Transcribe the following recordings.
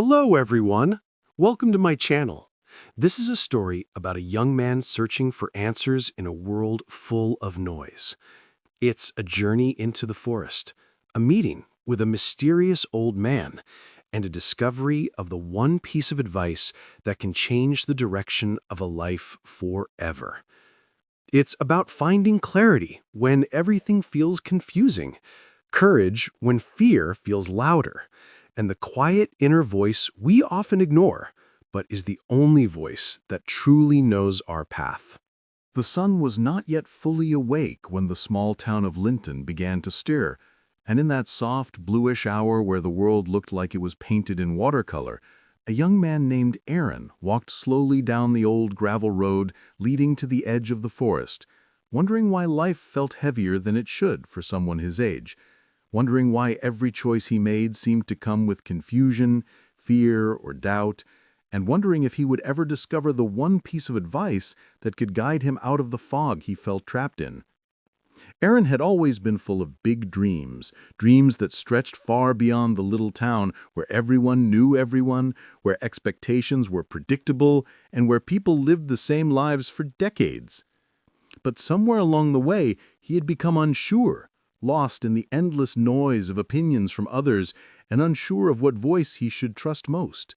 Hello, everyone. Welcome to my channel. This is a story about a young man searching for answers in a world full of noise. It's a journey into the forest, a meeting with a mysterious old man, and a discovery of the one piece of advice that can change the direction of a life forever. It's about finding clarity when everything feels confusing, courage when fear feels louder, and the quiet inner voice we often ignore, but is the only voice that truly knows our path. The sun was not yet fully awake when the small town of Linton began to stir, and in that soft, bluish hour where the world looked like it was painted in watercolor, a young man named Aaron walked slowly down the old gravel road leading to the edge of the forest, wondering why life felt heavier than it should for someone his age, wondering why every choice he made seemed to come with confusion, fear, or doubt, and wondering if he would ever discover the one piece of advice that could guide him out of the fog he felt trapped in. Aaron had always been full of big dreams, dreams that stretched far beyond the little town where everyone knew everyone, where expectations were predictable, and where people lived the same lives for decades. But somewhere along the way, he had become unsure, lost in the endless noise of opinions from others, and unsure of what voice he should trust most.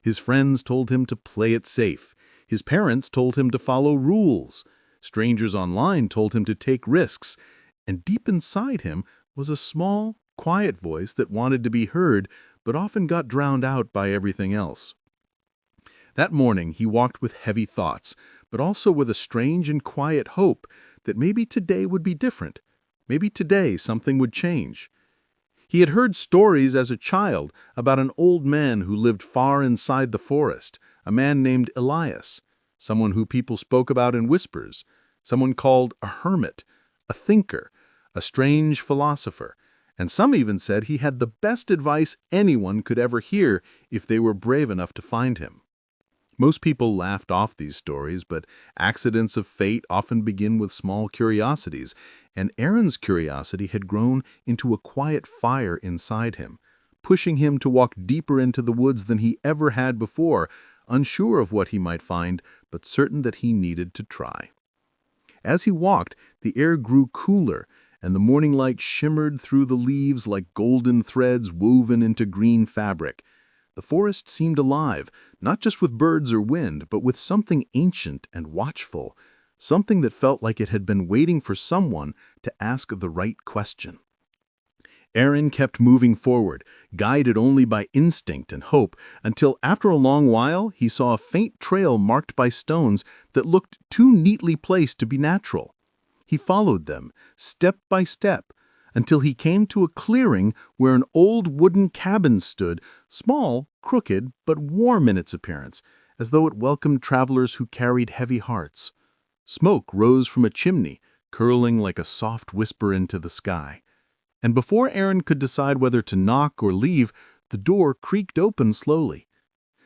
His friends told him to play it safe. His parents told him to follow rules. Strangers online told him to take risks. And deep inside him was a small, quiet voice that wanted to be heard, but often got drowned out by everything else. That morning he walked with heavy thoughts, but also with a strange and quiet hope that maybe today would be different. Maybe today something would change. He had heard stories as a child about an old man who lived far inside the forest, a man named Elias, someone who people spoke about in whispers, someone called a hermit, a thinker, a strange philosopher, and some even said he had the best advice anyone could ever hear if they were brave enough to find him. Most people laughed off these stories, but accidents of fate often begin with small curiosities, and Aaron's curiosity had grown into a quiet fire inside him, pushing him to walk deeper into the woods than he ever had before, unsure of what he might find, but certain that he needed to try. As he walked, the air grew cooler, and the morning light shimmered through the leaves like golden threads woven into green fabric. The forest seemed alive, not just with birds or wind, but with something ancient and watchful, something that felt like it had been waiting for someone to ask the right question. Aaron kept moving forward, guided only by instinct and hope, until after a long while he saw a faint trail marked by stones that looked too neatly placed to be natural. He followed them, step by step, until he came to a clearing where an old wooden cabin stood, small, crooked, but warm in its appearance, as though it welcomed travelers who carried heavy hearts. Smoke rose from a chimney, curling like a soft whisper into the sky. And before Aaron could decide whether to knock or leave, the door creaked open slowly.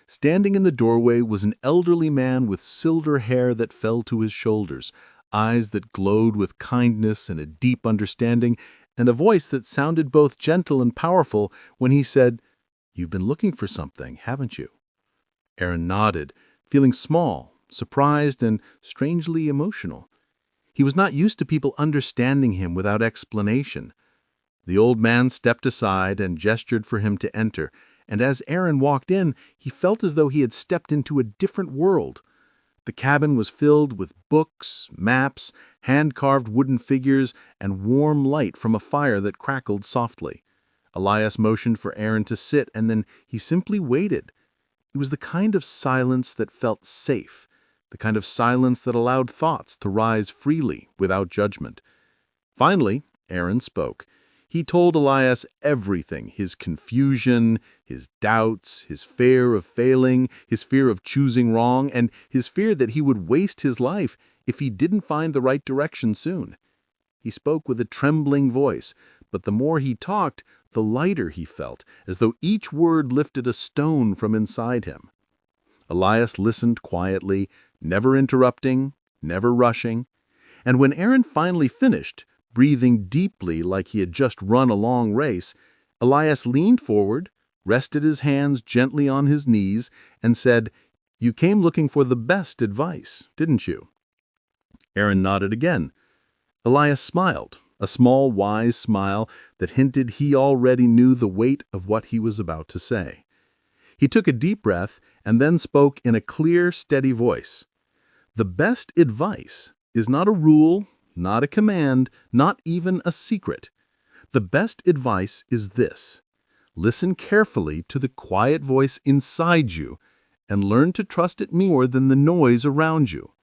Standing in the doorway was an elderly man with silver hair that fell to his shoulders, eyes that glowed with kindness and a deep understanding, and a voice that sounded both gentle and powerful when he said, "You've been looking for something, haven't you?" Aaron nodded, feeling small, surprised, and strangely emotional. He was not used to people understanding him without explanation. The old man stepped aside and gestured for him to enter, and as Aaron walked in, he felt as though he had stepped into a different world. The cabin was filled with books, maps, hand-carved wooden figures, and warm light from a fire that crackled softly. Elias motioned for Aaron to sit, and then he simply waited. It was the kind of silence that felt safe, the kind of silence that allowed thoughts to rise freely without judgment. Finally, Aaron spoke. He told Elias everything, his confusion, his doubts, his fear of failing, his fear of choosing wrong, and his fear that he would waste his life if he didn't find the right direction soon. He spoke with a trembling voice, but the more he talked, the lighter he felt, as though each word lifted a stone from inside him. Elias listened quietly, never interrupting, never rushing, and when Aaron finally finished, breathing deeply like he had just run a long race, Elias leaned forward, rested his hands gently on his knees, and said, "You came looking for the best advice, didn't you?" Aaron nodded again. Elias smiled, a small, wise smile that hinted he already knew the weight of what he was about to say. He took a deep breath and then spoke in a clear, steady voice. "The best advice is not a rule, not a command, not even a secret. The best advice is this: listen carefully to the quiet voice inside you and learn to trust it more than the noise around you."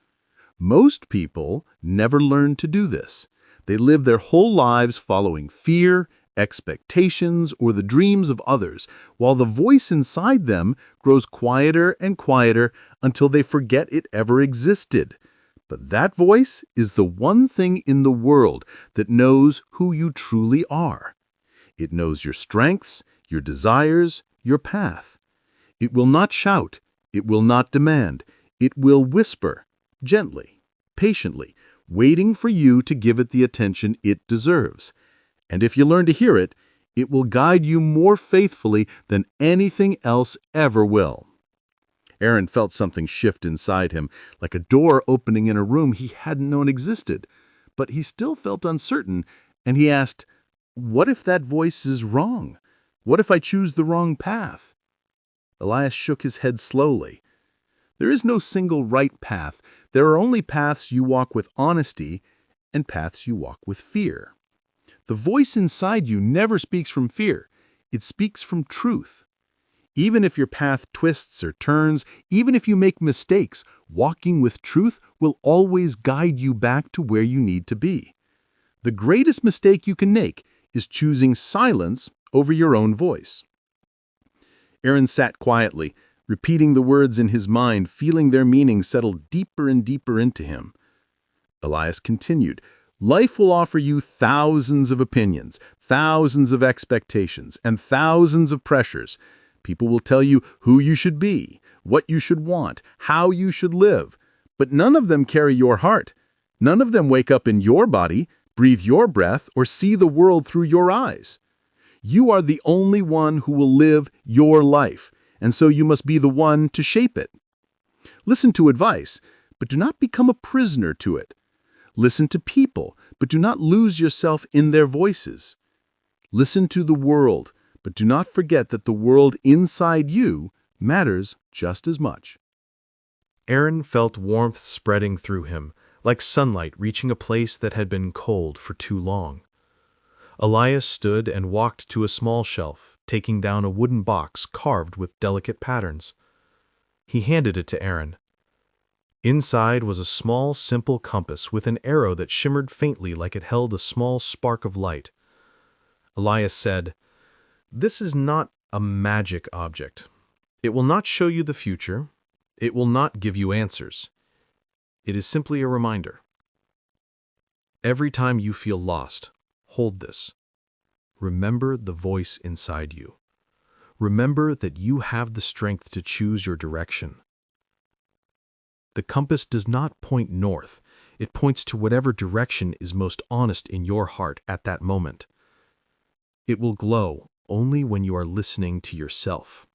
Most people never learn to do this. They live their whole lives following fear, expectations, or the dreams of others, while the voice inside them grows quieter and quieter until they forget it ever existed. But that voice is the one thing in the world that knows who you truly are. It knows your strengths, your desires, your path. It will not shout. It will not demand. It will whisper, gently, patiently, waiting for you to give it the attention it deserves. And if you learn to hear it, it will guide you more faithfully than anything else ever will. Aaron felt something shift inside him, like a door opening in a room he hadn't known existed. But he still felt uncertain, and he asked, "What if that voice is wrong? What if I choose the wrong path?" Elias shook his head slowly. "There is no single right path. There are only paths you walk with honesty and paths you walk with fear. The voice inside you never speaks from fear. It speaks from truth. Even if your path twists or turns, even if you make mistakes, walking with truth will always guide you back to where you need to be. The greatest mistake you can make is choosing silence over your own voice." Aaron sat quietly, repeating the words in his mind, feeling their meaning settle deeper and deeper into him. Elias continued, "Life will offer you thousands of opinions, thousands of expectations, and thousands of pressures. People will tell you who you should be, what you should want, how you should live. But none of them carry your heart. None of them wake up in your body, breathe your breath, or see the world through your eyes. You are the only one who will live your life, and so you must be the one to shape it. Listen to advice, but do not become a prisoner to it. Listen to people, but do not lose yourself in their voices. Listen to the world, but do not forget that the world inside you matters just as much." Aaron felt warmth spreading through him, like sunlight reaching a place that had been cold for too long. Elias stood and walked to a small shelf, taking down a wooden box carved with delicate patterns. He handed it to Aaron. Inside was a small, simple compass with an arrow that shimmered faintly like it held a small spark of light. Elias said, "This is not a magic object. It will not show you the future. It will not give you answers. It is simply a reminder. Every time you feel lost, hold this. Remember the voice inside you. Remember that you have the strength to choose your direction. The compass does not point north. It points to whatever direction is most honest in your heart at that moment. It will glow only when you are listening to yourself."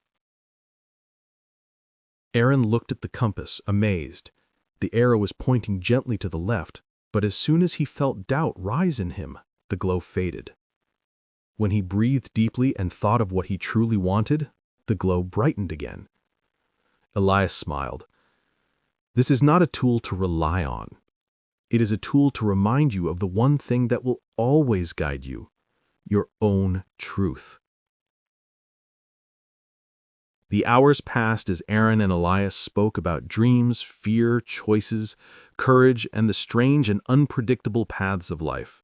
Aaron looked at the compass, amazed. The arrow was pointing gently to the left, but as soon as he felt doubt rise in him, the glow faded. When he breathed deeply and thought of what he truly wanted, the glow brightened again. Elias smiled. "This is not a tool to rely on. It is a tool to remind you of the one thing that will always guide you, your own truth." The hours passed as Aaron and Elias spoke about dreams, fear, choices, courage, and the strange and unpredictable paths of life.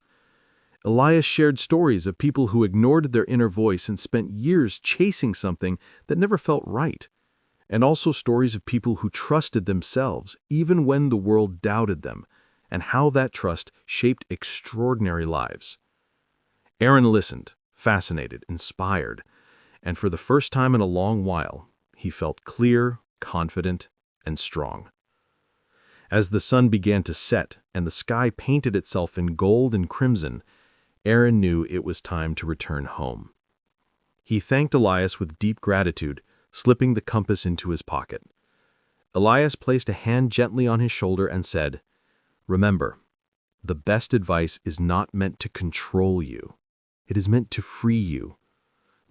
Elias shared stories of people who ignored their inner voice and spent years chasing something that never felt right, and also stories of people who trusted themselves even when the world doubted them, and how that trust shaped extraordinary lives. Aaron listened, fascinated, inspired, and for the first time in a long while, he felt clear, confident, and strong. As the sun began to set and the sky painted itself in gold and crimson, Aaron knew it was time to return home. He thanked Elias with deep gratitude, slipping the compass into his pocket. Elias placed a hand gently on his shoulder and said, "Remember, the best advice is not meant to control you. It is meant to free you.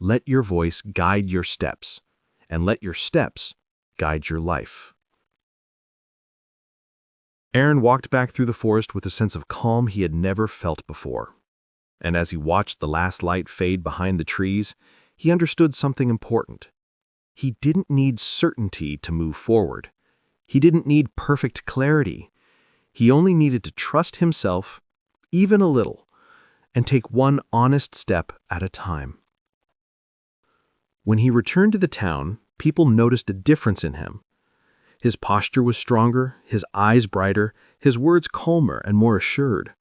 Let your voice guide your steps, and let your steps guide your life." Aaron walked back through the forest with a sense of calm he had never felt before. And as he watched the last light fade behind the trees, he understood something important. He didn't need certainty to move forward. He didn't need perfect clarity. He only needed to trust himself, even a little, and take one honest step at a time. When he returned to the town, people noticed a difference in him. His posture was stronger, his eyes brighter, his words calmer and more assured.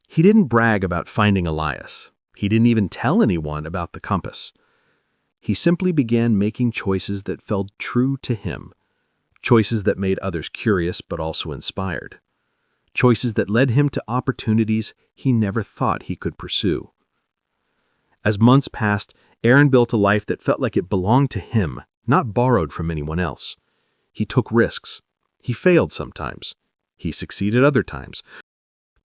He didn't brag about finding Elias. He didn't even tell anyone about the compass. He simply began making choices that felt true to him, choices that made others curious but also inspired, choices that led him to opportunities he never thought he could pursue. As months passed, Aaron built a life that felt like it belonged to him, not borrowed from anyone else. He took risks. He failed sometimes. He succeeded other times.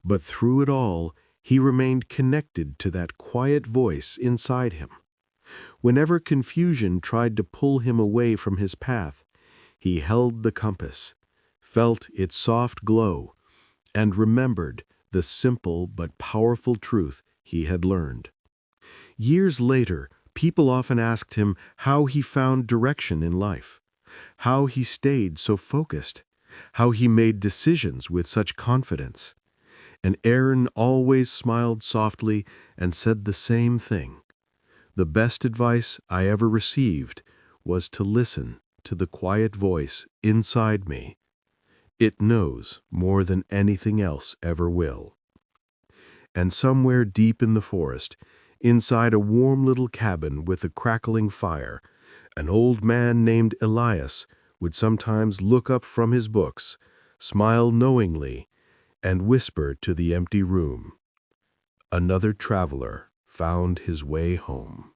But through it all, he remained connected to that quiet voice inside him. Whenever confusion tried to pull him away from his path, he held the compass, felt its soft glow, and remembered the simple but powerful truth he had learned. Years later, people often asked him how he found direction in life, how he stayed so focused, how he made decisions with such confidence. And Aaron always smiled softly and said the same thing. The best advice I ever received was to listen to the quiet voice inside me. It knows more than anything else ever will. And somewhere deep in the forest, inside a warm little cabin with a crackling fire, an old man named Elias would sometimes look up from his books, smile knowingly, and whisper to the empty room, "Another traveler found his way home."